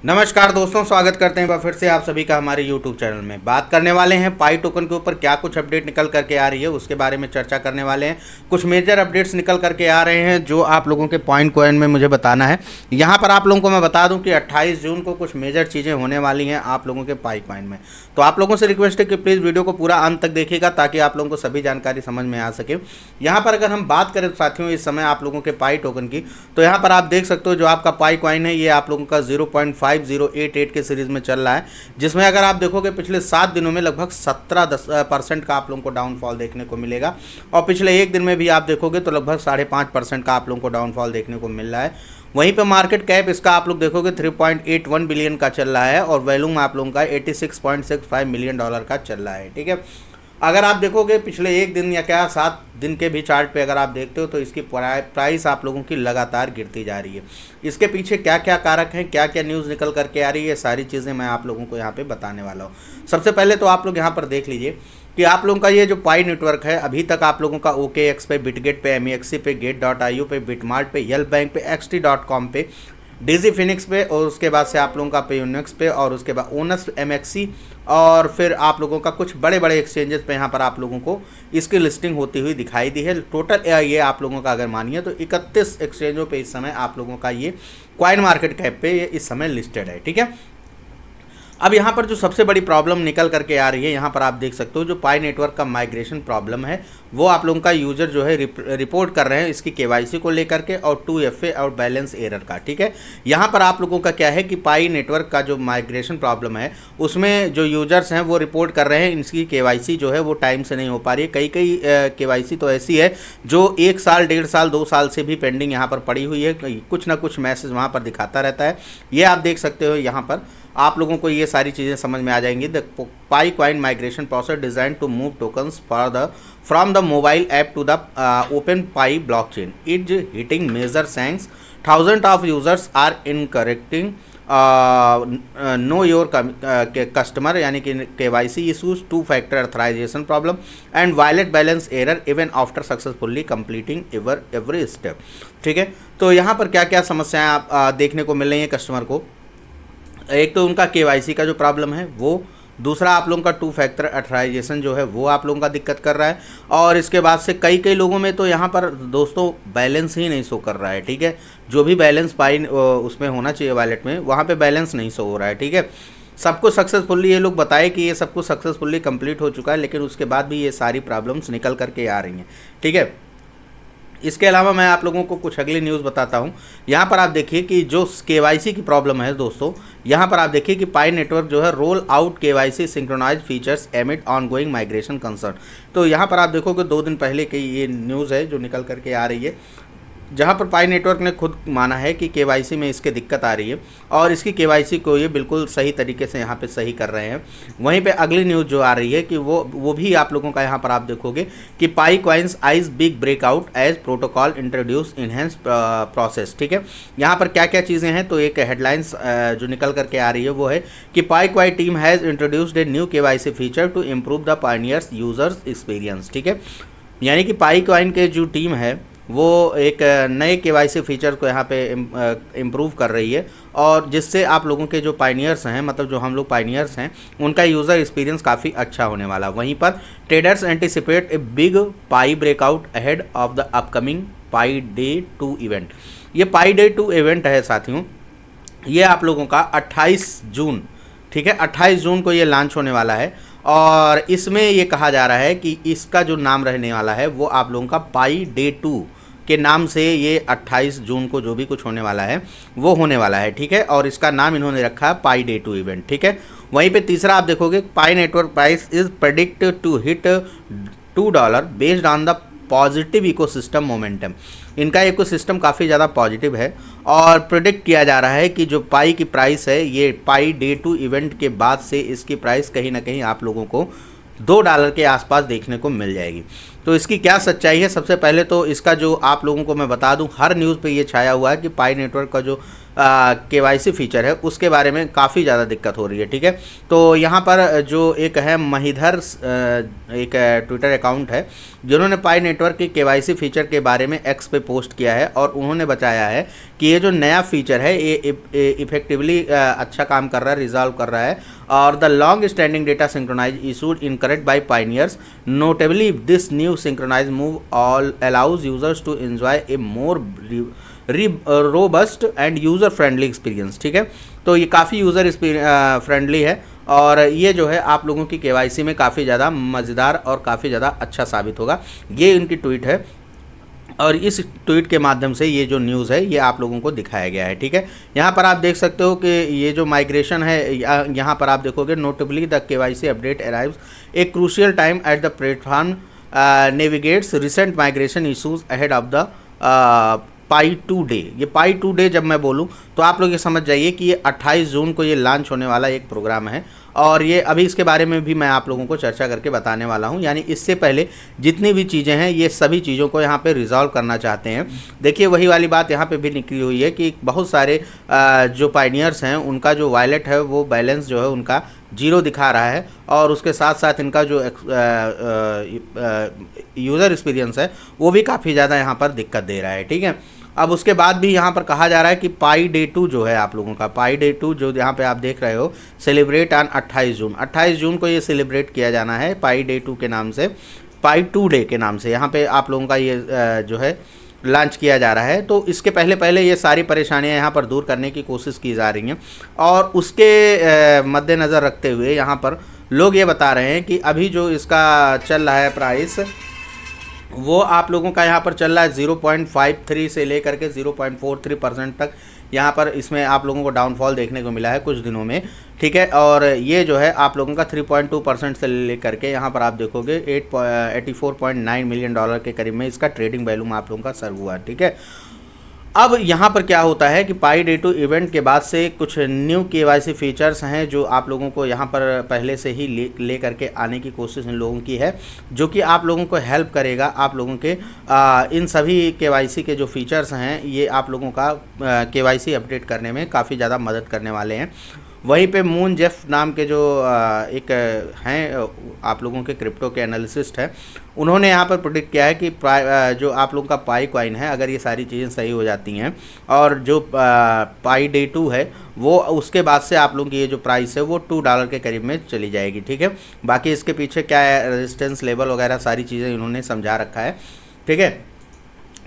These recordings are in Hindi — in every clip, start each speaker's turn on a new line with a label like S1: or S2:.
S1: नमस्कार दोस्तों, स्वागत करते हैं एक बार फिर से आप सभी का हमारे YouTube चैनल में। बात करने वाले हैं पाई टोकन के ऊपर क्या कुछ अपडेट निकल करके आ रही है उसके बारे में चर्चा करने वाले हैं। कुछ मेजर अपडेट्स निकल करके आ रहे हैं जो आप लोगों के पॉइंट कॉइन में मुझे बताना है। यहाँ पर आप लोगों को मैं बता दूं कि 28 जून को कुछ मेजर चीज़ें होने वाली हैं आप लोगों के पाई कॉइन में। तो आप लोगों से रिक्वेस्ट है कि प्लीज़ वीडियो को पूरा अंत तक देखिएगा ताकि आप लोगों को सभी जानकारी समझ में आ सके। यहाँ पर अगर हम बात करें साथियों इस समय आप लोगों के पाई टोकन की, तो यहाँ पर आप देख सकते हो जो आपका पाई कॉइन है ये आप लोगों का 0.5088 के सीरीज में चल रहा है, जिसमें अगर आप देखोगे पिछले 7 दिनों में लगभग 17% का आप लोगों को डाउनफॉल देखने को मिलेगा और पिछले एक दिन में भी आप देखोगे तो लगभग 5.5% का आप लोगों को डाउनफॉल देखने को मिल रहा है। वहीं पे मार्केट कैप इसका आप लोग देखोगे 3.81 बिलियन का चल रहा है और वैल्यूम आप लोगों का $86.65 मिलियन का चल रहा है। ठीक है, अगर आप देखोगे पिछले एक दिन या क्या 7 दिन के भी चार्ट पे अगर आप देखते हो तो इसकी प्राइस आप लोगों की लगातार गिरती जा रही है। इसके पीछे क्या क्या कारक हैं, क्या क्या न्यूज़ निकल करके आ रही है, सारी चीज़ें मैं आप लोगों को यहाँ पे बताने वाला हूँ। सबसे पहले तो आप लोग यहाँ पर देख लीजिए कि आप लोगों का ये जो पाई नेटवर्क है अभी तक आप लोगों का OKX पे, बिटगेट पे, MEXC पे, गेट.io पे, बिटमार्ट पे, येल्प बैंक पे, XT.com पे, डीजी फिनिक्स पे और उसके बाद से आप लोगों का पेयूनिक्स पे और उसके बाद ओनस MXC और फिर आप लोगों का कुछ बड़े बड़े एक्सचेंजेस पे यहाँ पर आप लोगों को इसकी लिस्टिंग होती हुई दिखाई दी है। टोटल ये आप लोगों का अगर मानिए तो 31 एक्सचेंजों पे इस समय आप लोगों का ये कॉइन मार्केट कैप पे ये इस समय लिस्टेड है। ठीक है, अब यहाँ पर जो सबसे बड़ी प्रॉब्लम निकल करके आ रही है यहाँ पर आप देख सकते हो जो पाई नेटवर्क का माइग्रेशन प्रॉब्लम है वो आप लोगों का यूजर जो है रिपोर्ट कर रहे हैं इसकी KYC को लेकर के और 2FA और बैलेंस एरर का। ठीक है, यहाँ पर आप लोगों का क्या है कि पाई नेटवर्क का जो माइग्रेशन प्रॉब्लम है उसमें जो यूजर्स हैं वो रिपोर्ट कर रहे हैं इनकी KYC जो है वो टाइम से नहीं हो पा रही है। कई KYC तो ऐसी है जो 1 साल, 1.5 साल, 2 साल से भी पेंडिंग यहाँ पर पड़ी हुई है, कुछ ना कुछ मैसेज वहाँ पर दिखाता रहता है। ये आप देख सकते हो, यहाँ पर आप लोगों को ये सारी चीज़ें समझ में आ जाएंगी। The Pi coin migration process design to move tokens from the mobile app to the open Pi blockchain is hitting major snags, thousand of users are encountering know your customer यानी कि KYC issues, 2-factor authorisation problem and wallet balance error even after successfully completing every step. ठीक है, तो यहाँ पर क्या क्या समस्याएं आप देखने को मिल रही हैं कस्टमर को। एक तो उनका KYC का जो प्रॉब्लम है वो, दूसरा आप लोगों का 2-factor ऑथराइजेशन जो है वो आप लोगों का दिक्कत कर रहा है और इसके बाद से कई लोगों में तो यहाँ पर दोस्तों बैलेंस ही नहीं शो कर रहा है। ठीक है, जो भी बैलेंस पाई उसमें होना चाहिए वॉलेट में वहाँ पे बैलेंस नहीं शो हो रहा है। ठीक है, सबको सक्सेसफुली ये लोग बताए कि ये सब कुछ सक्सेसफुली कंप्लीट हो चुका है लेकिन उसके बाद भी ये सारी प्रॉब्लम्स निकल करके आ रही हैं। ठीक है, इसके अलावा मैं आप लोगों को कुछ अगली न्यूज़ बताता हूं। यहाँ पर आप देखिए कि जो KYC की प्रॉब्लम है दोस्तों, यहाँ पर आप देखिए कि पाई नेटवर्क जो है roll out KYC synchronise features amid ongoing migration concern. तो यहाँ पर आप देखोगे 2 दिन पहले की ये न्यूज़ है जो निकल करके आ रही है, जहाँ पर पाई नेटवर्क ने खुद माना है कि KYC में इसके दिक्कत आ रही है और इसकी KYC को ये बिल्कुल सही तरीके से यहाँ पे सही कर रहे हैं। वहीं पे अगली न्यूज़ जो आ रही है कि वो भी आप लोगों का यहाँ पर आप देखोगे कि Pi coins eyes big breakout as protocol introduce enhance process. ठीक है, यहाँ पर क्या क्या चीज़ें हैं तो एक हेडलाइंस जो निकल करके आ रही है वो है कि Pi coin team has introduced a new KYC feature to improve the pioneers users experience. ठीक है, यानी कि पाई कॉइन के जो टीम है वो एक नए KYC फीचर को यहाँ पे इम्प्रूव कर रही है और जिससे आप लोगों के जो पायनियर्स हैं, मतलब जो हम लोग पायनियर्स हैं, उनका यूज़र एक्सपीरियंस काफ़ी अच्छा होने वाला। वहीं पर traders anticipate a big pi breakout ahead of the upcoming pi day 2 event. ये पाई डे 2 इवेंट है साथियों, ये आप लोगों का 28 जून, ठीक है, 28 जून को ये लॉन्च होने वाला है और इसमें ये कहा जा रहा है कि इसका जो नाम रहने वाला है वो आप लोगों का पाई डे 2 के नाम से ये 28 जून को जो भी कुछ होने वाला है वो होने वाला है। ठीक है, और इसका नाम इन्होंने रखा है पाई डे 2 इवेंट। ठीक है, वहीं पे तीसरा आप देखोगे Pi network price is predict to hit $2 based on the positive ecosystem momentum. इनका इकोसिस्टम काफ़ी ज़्यादा पॉजिटिव है और प्रेडिक्ट किया जा रहा है कि जो पाई की प्राइस है ये पाई डे 2 इवेंट के बाद से इसकी प्राइस कहीं ना कहीं आप लोगों को $2 के आसपास देखने को मिल जाएगी। तो इसकी क्या सच्चाई है, सबसे पहले तो इसका जो आप लोगों को मैं बता दूं, हर न्यूज़ पे ये छाया हुआ है कि पाई नेटवर्क का जो केवाईसी फीचर है उसके बारे में काफ़ी ज़्यादा दिक्कत हो रही है। ठीक है, तो यहाँ पर जो एक है महिधर एक ट्विटर अकाउंट है जिन्होंने पाई नेटवर्क के केवाईसी फीचर के बारे में एक्स पे पोस्ट किया है और उन्होंने बताया है कि ये जो नया फीचर है ये इफेक्टिवली अच्छा काम कर रहा है, रिजॉल्व कर रहा है। और the long standing data synchronise issued incorrect by pioneers, notably this new synchronise move all allows users to enjoy a more robust and user friendly experience. ठीक है, तो ये काफ़ी यूज़र फ्रेंडली है और ये जो है आप लोगों की केवाईसी में काफ़ी ज़्यादा मज़ेदार और काफ़ी ज़्यादा अच्छा साबित होगा। ये इनकी ट्वीट है और इस ट्वीट के माध्यम से ये जो न्यूज़ है ये आप लोगों को दिखाया गया है। ठीक है, यहाँ पर आप देख सकते हो कि ये जो माइग्रेशन है यहाँ पर आप देखोगे notably the KYC update arrives a crucial time at the platform navigates recent migration issues ahead of the pi 2 day. ये पाई 2 डे जब मैं बोलूँ तो आप लोग ये समझ जाइए कि ये 28 जून को ये लॉन्च होने वाला एक प्रोग्राम है और ये अभी इसके बारे में भी मैं आप लोगों को चर्चा करके बताने वाला हूँ। यानी इससे पहले जितनी भी चीज़ें हैं ये सभी चीज़ों को यहाँ पे रिजॉल्व करना चाहते हैं। देखिए वही वाली बात यहाँ पे भी निकली हुई है कि बहुत सारे जो पाइनियर्स हैं उनका जो वॉलेट है वो बैलेंस जो है उनका 0 दिखा रहा है और उसके साथ साथ इनका जो यूज़र एक्सपीरियंस है वो भी काफ़ी ज़्यादा यहाँ पर दिक्कत दे रहा है। ठीक है, अब उसके बाद भी यहाँ पर कहा जा रहा है कि पाई डे 2 जो है आप लोगों का पाई डे 2 जो यहाँ पे आप देख रहे हो सेलिब्रेट ऑन 28 जून को ये सेलिब्रेट किया जाना है पाई डे 2 के नाम से, पाई 2 डे के नाम से यहाँ पे आप लोगों का ये जो है लॉन्च किया जा रहा है। तो इसके पहले ये सारी परेशानियां यहाँ पर दूर करने की कोशिश की जा रही हैं और उसके मद्देनज़र रखते हुए यहाँ पर लोग ये बता रहे हैं कि अभी जो इसका चल रहा है प्राइस वो आप लोगों का यहाँ पर चल रहा है 0.53 से लेकर के 0.43% तक यहाँ पर इसमें आप लोगों को डाउनफॉल देखने को मिला है कुछ दिनों में। ठीक है, और ये जो है आप लोगों का 3.2% से लेकर के यहाँ पर आप देखोगे 84.9 मिलियन डॉलर के करीब में इसका ट्रेडिंग वैल्यूम आप लोगों का सर्व हुआ। ठीक है, अब यहाँ पर क्या होता है कि पाई डे 2 इवेंट के बाद से कुछ न्यू केवाईसी फीचर्स हैं जो आप लोगों को यहाँ पर पहले से ही ले करके आने की कोशिश इन लोगों की है, जो कि आप लोगों को हेल्प करेगा। आप लोगों के इन सभी केवाईसी के जो फीचर्स हैं ये आप लोगों का केवाईसी अपडेट करने में काफ़ी ज़्यादा मदद करने वाले हैं। वहीं पे मून जेफ नाम के जो एक हैं आप लोगों के क्रिप्टो के एनालिसिस्ट हैं, उन्होंने यहाँ पर प्रेडिक्ट किया है कि जो आप लोगों का पाई कॉइन है अगर ये सारी चीज़ें सही हो जाती हैं और जो पाई डे 2 है वो उसके बाद से आप लोगों की ये जो प्राइस है वो $2 के करीब में चली जाएगी। ठीक है, बाकी इसके पीछे क्या है रेजिस्टेंस लेवल वगैरह सारी चीज़ें इन्होंने समझा रखा है। ठीक है,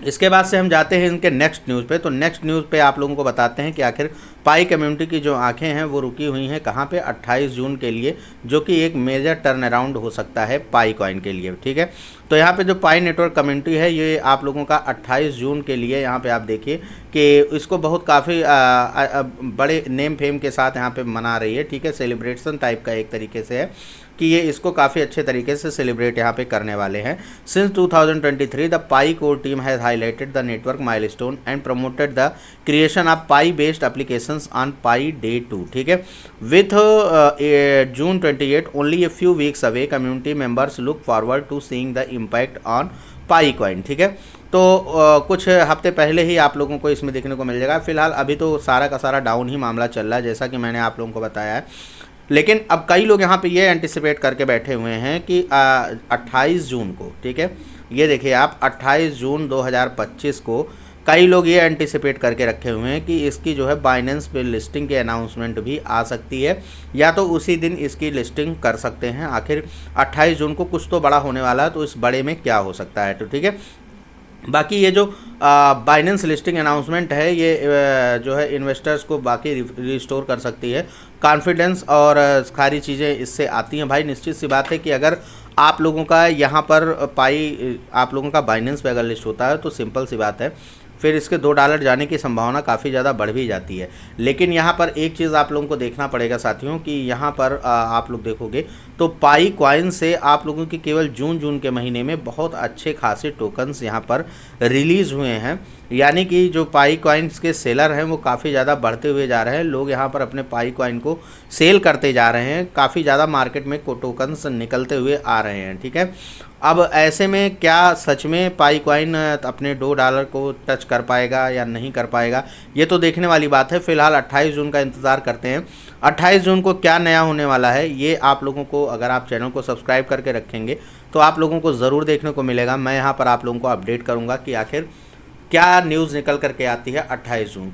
S1: इसके बाद से हम जाते हैं इनके नेक्स्ट न्यूज़ पे। तो नेक्स्ट न्यूज़ पे आप लोगों को बताते हैं कि आखिर पाई कम्युनिटी की जो आंखें हैं वो रुकी हुई हैं कहाँ पे 28 जून के लिए, जो कि एक मेजर टर्न अराउंड हो सकता है पाई कॉइन के लिए। ठीक है, तो यहाँ पे जो पाई नेटवर्क कम्युनिटी है ये आप लोगों का 28 जून के लिए यहाँ पे आप देखिए कि इसको बहुत काफ़ी बड़े नेम फेम के साथ यहाँ पे मना रही है। ठीक है, सेलिब्रेशन टाइप का एक तरीके से है कि ये इसको काफ़ी अच्छे तरीके से सेलिब्रेट यहाँ पे करने वाले हैं। Since 2023 the Pi core team has highlighted the network milestone and promoted the creation of Pi based applications on Pi day 2। ठीक है, with June 28 only a few weeks away community members look forward to seeing the impact on Pi coin. ठीक है, तो कुछ हफ्ते पहले ही आप लोगों को इसमें देखने को मिल जाएगा। फिलहाल अभी तो सारा का सारा डाउन ही मामला चल रहा है जैसा कि मैंने आप लोगों को बताया है, लेकिन अब कई लोग यहाँ पे ये एंटिसिपेट करके बैठे हुए हैं कि 28 जून को, ठीक है ये देखिए आप 28 जून 2025 को कई लोग ये एंटिसिपेट करके रखे हुए हैं कि इसकी जो है बाइनेंस पे लिस्टिंग की अनाउंसमेंट भी आ सकती है या तो उसी दिन इसकी लिस्टिंग कर सकते हैं। आखिर 28 जून को कुछ तो बड़ा होने वाला है, तो इस बड़े में क्या हो सकता है। तो ठीक है, बाकी ये जो बाइनेंस लिस्टिंग अनाउंसमेंट है ये जो है इन्वेस्टर्स को बाकी रिस्टोर कर सकती है, कॉन्फिडेंस और सारी चीज़ें इससे आती हैं। भाई निश्चित सी बात है कि अगर आप लोगों का यहाँ पर पाई आप लोगों का बाइनेंस पे अगर लिस्ट होता है तो सिंपल सी बात है फिर इसके $2 जाने की संभावना काफ़ी ज़्यादा बढ़ भी जाती है। लेकिन यहाँ पर एक चीज़ आप लोगों को देखना पड़ेगा साथियों कि यहाँ पर आप लोग देखोगे तो पाई कॉइन से आप लोगों की केवल जून के महीने में बहुत अच्छे खासे टोकन्स यहाँ पर रिलीज़ हुए हैं, यानी कि जो पाई कॉइन्स के सेलर हैं वो काफ़ी ज़्यादा बढ़ते हुए जा रहे हैं। लोग यहाँ पर अपने पाई कॉइन को सेल करते जा रहे हैं, काफ़ी ज़्यादा मार्केट में टोकन्स निकलते हुए आ रहे हैं। ठीक है, अब ऐसे में क्या सच में पाई कॉइन अपने $2 को टच कर पाएगा या नहीं कर पाएगा, ये तो देखने वाली बात है। फिलहाल 28 जून का इंतज़ार करते हैं। 28 जून को क्या नया होने वाला है ये आप लोगों को, अगर आप चैनल को सब्सक्राइब करके रखेंगे तो आप लोगों को ज़रूर देखने को मिलेगा। मैं यहाँ पर आप लोगों को अपडेट करूँगा कि आखिर क्या न्यूज़ निकल करके आती है 28 जून को।